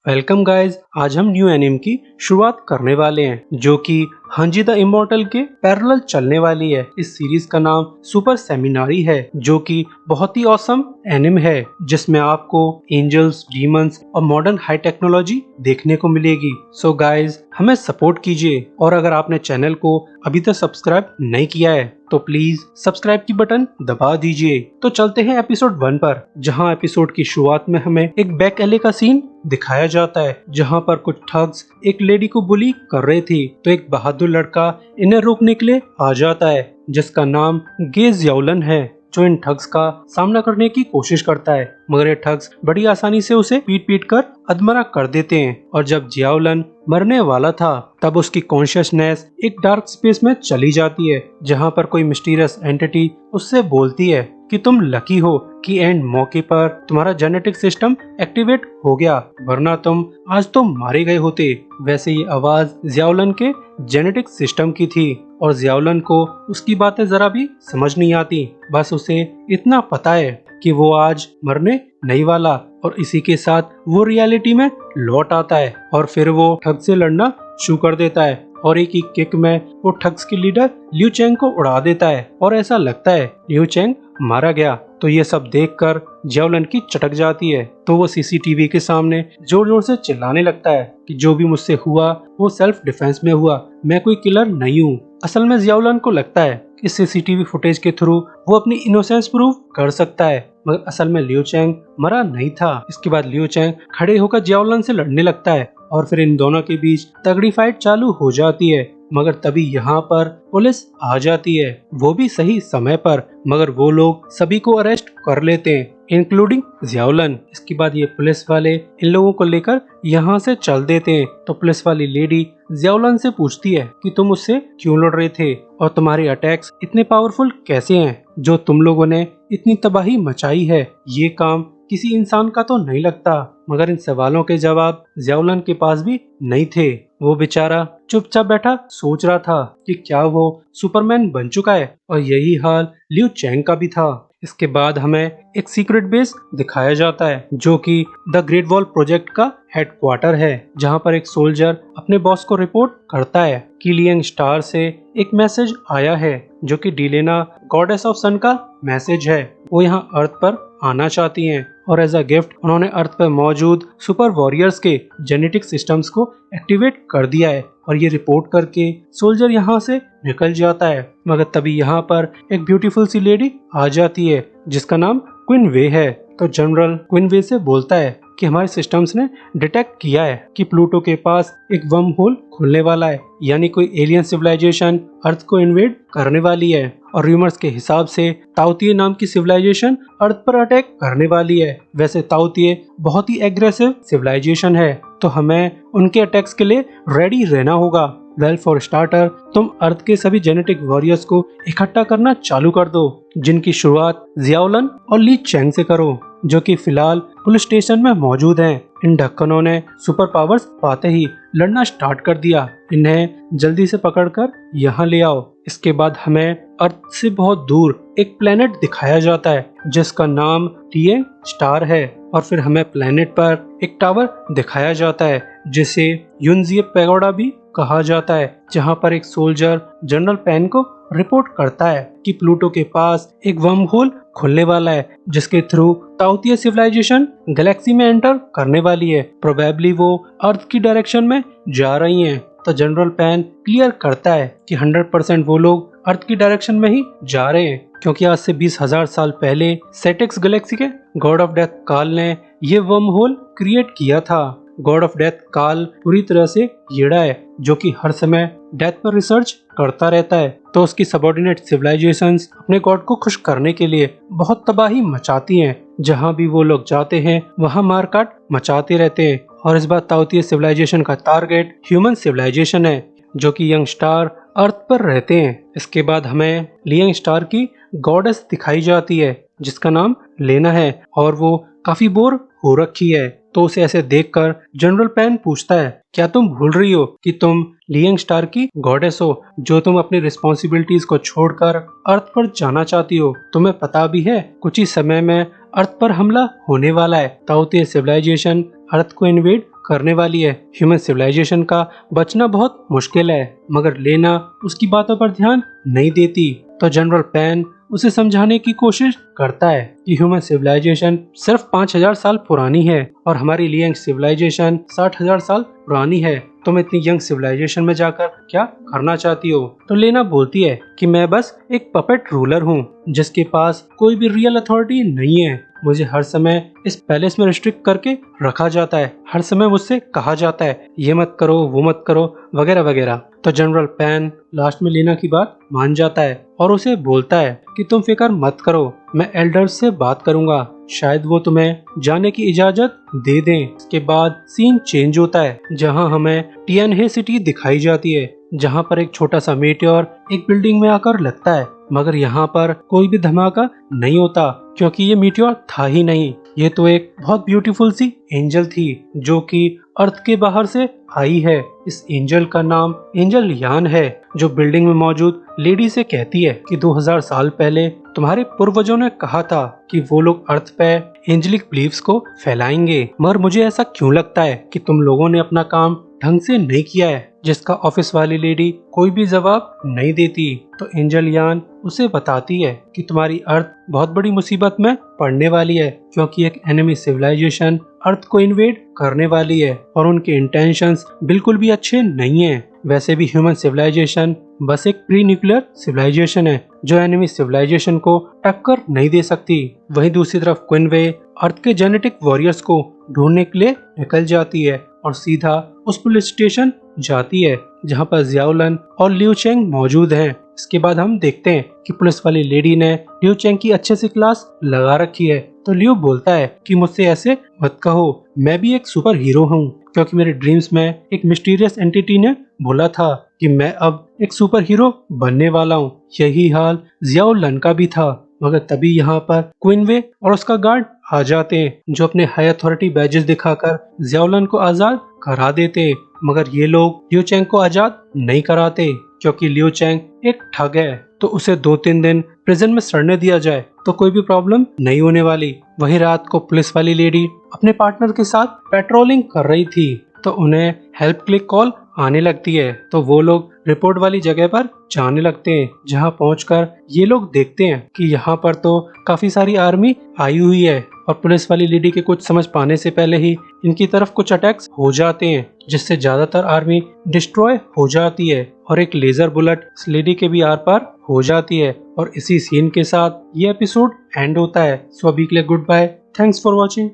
Welcome guys. आज हम new एनिम की शुरुआत करने वाले हैं जो कि हंजी द इमॉर्टल के पैरेलल चलने वाली है। इस सीरीज का नाम सुपर सेमिनारी है जो कि बहुत ही ऑसम एनिम है जिसमें आपको एंजल्स, डीमंस और मॉडर्न हाई टेक्नोलॉजी देखने को मिलेगी। सो गाइस हमें सपोर्ट कीजिए और अगर आपने चैनल को अभी तक सब्सक्राइब नहीं किया है तो प्लीज सब्सक्राइब की बटन दबा दीजिए। तो चलते हैं एपिसोड 1 पर, जहां एपिसोड की शुरुआत में हमें एक बैक एले का सीन दिखाया जाता है जहां पर कुछ ठग्स एक लेडी को बुली कर रहे थे। तो एक बहादुर लड़का इन्हें रोकने के लिए आ जाता है जिसका नाम गे जियाओलन है, जो इन ठग्स का सामना करने की कोशिश करता है, मगर ये ठग्स बड़ी आसानी से उसे पीट पीट कर अधमरा कर देते हैं। और जब जियाओलन मरने वाला था तब उसकी कॉन्शियसनेस एक डार्क स्पेस में चली जाती है जहां पर कोई मिस्टीरियस एंटिटी उससे बोलती है कि तुम लकी हो कि एंड मौके पर तुम्हारा जेनेटिक सिस्टम एक्टिवेट हो गया, वरना तुम आज तो मारे गए होते। वैसे ये आवाज जियाओलन के जेनेटिक सिस्टम की थी और जियाओलन को उसकी बातें जरा भी समझ नहीं आती। बस उसे इतना पता है कि वो आज मरने नहीं वाला और इसी के साथ वो रियलिटी में लौट आता है और फिर वो ठग से लड़ना शुरू कर देता है और एक ही किक में वो ठग्स के लीडर लियू चेंग को उड़ा देता है और ऐसा लगता है लियू चेंग मारा गया। तो ये सब देखकर जियाओलन की चटक जाती है, तो वो सीसीटीवी के सामने जोर जोर से चिल्लाने लगता है कि जो भी मुझसे हुआ वो सेल्फ डिफेंस में हुआ, मैं कोई किलर नहीं हूँ। असल में जियाओलन को लगता है कि सीसीटीवी फुटेज के थ्रू वो अपनी इनोसेंस प्रूव कर सकता है, मगर असल में लियू चेंग मरा नहीं था। इसके बाद लियू चेंग खड़े होकर जियाओलन से लड़ने लगता है और फिर इन दोनों के बीच तगड़ी फाइट चालू हो जाती है। मगर तभी यहाँ पर पुलिस आ जाती है, वो भी सही समय पर, मगर वो लोग सभी को अरेस्ट कर लेते हैं इंक्लूडिंग जियाओलन। इसके बाद ये पुलिस वाले इन लोगों को लेकर यहाँ से चल देते हैं। तो पुलिस वाली लेडी जियाओलन से पूछती है कि तुम उससे क्यों लड़ रहे थे और तुम्हारे अटैक्स इतने पावरफुल कैसे हैं जो तुम लोगों ने इतनी तबाही मचाई है, ये काम किसी इंसान का तो नहीं लगता। मगर इन सवालों के जवाब जियाओलन के पास भी नहीं थे। वो बेचारा चुपचाप बैठा सोच रहा था कि क्या वो सुपरमैन बन चुका है, और यही हाल लियू चेंग का भी था। इसके बाद हमें एक सीक्रेट बेस दिखाया जाता है जो कि द ग्रेट वॉल प्रोजेक्ट का हेडक्वार्टर है, जहां पर एक सोल्जर अपने बॉस को रिपोर्ट करता है कि लियंग स्टार से एक मैसेज आया है जो कि डिलेना गॉडेस ऑफ सन का मैसेज है। वो यहाँ अर्थ पर आना चाहती हैं और एज अ गिफ्ट उन्होंने अर्थ पर मौजूद सुपर वॉरियर्स के जेनेटिक सिस्टम्स को एक्टिवेट कर दिया है। और ये रिपोर्ट करके सोल्जर यहाँ से निकल जाता है, मगर तभी यहाँ पर एक ब्यूटीफुल सी लेडी आ जाती है जिसका नाम क्वीन वे है। तो जनरल क्वीन वे से बोलता है कि हमारे सिस्टम्स ने डिटेक्ट किया है कि प्लूटो के पास एक वर्म होल खुलने वाला है, यानी कोई एलियन सिविलाइजेशन अर्थ को इन्वेड करने वाली है। और रूमर्स के हिसाब से ताओतिए नाम की सिविलाइजेशन अर्थ पर अटैक करने वाली है। वैसे ताओतिए बहुत ही एग्रेसिव सिविलाइजेशन है, तो हमें उनके अटैक्स के लिए रेडी रहना होगा। वेल फॉर स्टार्टर तुम अर्थ के सभी जेनेटिक वॉरियर्स को इकट्ठा करना चालू कर दो, जिनकी शुरुआत जियाओलन और ली चेंग से करो, जो कि फिलहाल पुलिस स्टेशन में मौजूद हैं। इन ढक्कनों ने सुपर पावर्स पाते ही लड़ना स्टार्ट कर दिया, इन्हें जल्दी से पकड़कर यहाँ ले आओ। इसके बाद हमें अर्थ से बहुत दूर एक प्लेनेट दिखाया जाता है जिसका नाम लियंग स्टार है, और फिर हमें प्लेनेट पर एक टावर दिखाया जाता है जिसे युनजिए पैगोडा भी कहा जाता है, जहाँ पर एक सोल्जर जनरल पेन को रिपोर्ट करता है कि प्लूटो के पास एक वर्म होल खुलने वाला है जिसके थ्रू ताओतिए सिविलाइजेशन गैलेक्सी में एंटर करने वाली है। प्रोबेबली वो अर्थ की डायरेक्शन में जा रही हैं। तो जनरल पेन क्लियर करता है कि 100% वो लोग अर्थ की डायरेक्शन में ही जा रहे हैं, क्योंकि आज से 20,000 साल पहले सेटेक्स गैलेक्सी के गॉड ऑफ डेथ काल ने ये वर्म होल क्रिएट किया था। गॉड ऑफ डेथ काल पूरी तरह से येड़ा है जो कि हर समय डेथ पर रिसर्च करता रहता है। तो उसकी सबऑर्डिनेट सिविलाइजेशंस अपने गॉड को खुश करने के लिए बहुत तबाही मचाती हैं। जहां भी वो लोग जाते हैं वहां मारकाट मचाते रहते हैं। और इस बार ताओतिए सिविलाइजेशन का टारगेट ह्यूमन सिविलाइजेशन है जो कि यंग स्टार अर्थ पर रहते हैं। इसके बाद हमें लियंग स्टार की गॉडेस दिखाई जाती है जिसका नाम लेना है, और वो काफी बोर हो रखी है। तो उसे ऐसे देखकर जनरल पेन पूछता है, क्या तुम भूल रही हो कि तुम लियंग स्टार की गॉडेस हो, जो तुम अपनी रिस्पॉन्सिबिलिटीज को छोड़कर अर्थ पर जाना चाहती हो। तुम्हें पता भी है कुछ ही समय में अर्थ पर हमला होने वाला है। ताओतिए सिविलाइजेशन अर्थ को इन्वेड करने वाली है। ह्यूमन सिविलाइजेशन का बचना बहुत मुश्किल है, मगर लेना उसकी बातों पर ध्यान नहीं देती। तो जनरल पेन उसे समझाने की कोशिश करता है कि ह्यूमन सिविलाइजेशन सिर्फ 5000 साल पुरानी है और हमारी लियंग सिविलाइजेशन 60,000 साल पुरानी है। तुम इतनी यंग सिविलाइजेशन में जाकर क्या करना चाहती हो? तो लेना बोलती है कि मैं बस एक पपेट रूलर हूँ जिसके पास कोई भी रियल अथॉरिटी नहीं है। मुझे हर समय इस पैलेस में रिस्ट्रिक्ट करके रखा जाता है। हर समय मुझसे कहा जाता है ये मत करो, वो मत करो, वगैरह वगैरह। तो जनरल पेन लास्ट में लेना की बात मान जाता है और उसे बोलता है कि तुम फिक्र मत करो, मैं एल्डर्स से बात करूंगा, शायद वो तुम्हें जाने की इजाजत दे दें। इसके बाद सीन चेंज होता है जहां हमें टियानहे सिटी दिखाई जाती है, जहां पर एक छोटा सा मीटियोर एक बिल्डिंग में आकर लगता है, मगर यहाँ पर कोई भी धमाका नहीं होता क्योंकि ये मीटियोर था ही नहीं। ये तो एक बहुत ब्यूटीफुल सी एंजल थी जो कि अर्थ के बाहर से आई है। इस एंजल का नाम एंजल यान है, जो बिल्डिंग में मौजूद लेडी से कहती है कि 2000 साल पहले तुम्हारे पूर्वजों ने कहा था कि वो लोग अर्थ पे एंजलिक बिलीफ्स को फैलाएंगे, मगर मुझे ऐसा क्यों लगता है कि तुम लोगों ने अपना काम ढंग से नहीं किया है। जिसका ऑफिस वाली लेडी कोई भी जवाब नहीं देती। तो एंजल यान उसे बताती है कि तुम्हारी अर्थ बहुत बड़ी मुसीबत में पड़ने वाली है क्योंकि एक एनिमी सिविलाइजेशन अर्थ को इन्वेड करने वाली है और उनके इंटेंशंस बिल्कुल भी अच्छे नहीं है। वैसे भी ह्यूमन सिविलाइजेशन बस एक प्री न्यूक्लियर सिविलाइजेशन है जो एनिमी सिविलाइजेशन को टक्कर नहीं दे सकती। वहीं दूसरी तरफ क्विनवे अर्थ के जेनेटिक वॉरियर्स को ढूंढने के लिए निकल जाती है और सीधा उस पुलिस स्टेशन जाती है जहां पर जियाओलन और लियू चेंग मौजूद हैं। इसके बाद हम देखते हैं कि पुलिस वाली लेडी ने लियू चेंग की अच्छे से क्लास लगा रखी है। तो लियू बोलता है कि मुझसे ऐसे मत कहो, मैं भी एक सुपर हीरो हूँ, क्योंकि मेरे ड्रीम्स में एक मिस्टीरियस एंटिटी ने बोला था कि मैं अब एक सुपर हीरो बनने वाला हूँ। यही हाल जियाओलन का भी था, मगर तभी यहाँ पर क्विनवे और उसका गार्ड आ जाते हैं जो अपने हाई अथॉरिटी बैजेस दिखाकर जियाओलन को आजाद करा देते हैं। मगर ये लोग लियू चेंग को आजाद नहीं कराते क्योंकि लियू चेंग एक ठग है, तो उसे 2-3 दिन प्रिजन में सड़ने दिया जाए तो कोई भी प्रॉब्लम नहीं होने वाली। वही रात को पुलिस वाली लेडी अपने पार्टनर के साथ पेट्रोलिंग कर रही थी तो उन्हें हेल्प के लिए कॉल आने लगती है। तो वो लोग रिपोर्ट वाली जगह पर जाने लगते हैं जहां पहुंचकर ये लोग देखते हैं कि यहाँ पर तो काफी सारी आर्मी आई हुई है और पुलिस वाली लेडी के कुछ समझ पाने से पहले ही इनकी तरफ कुछ अटैक्स हो जाते हैं जिससे ज्यादातर आर्मी डिस्ट्रॉय हो जाती है और एक लेजर बुलेट इस लेडी के भी आर पार हो जाती है। और इसी सीन के साथ ये एपिसोड एंड होता है। सो अभी के लिए good bye, thanks for watching.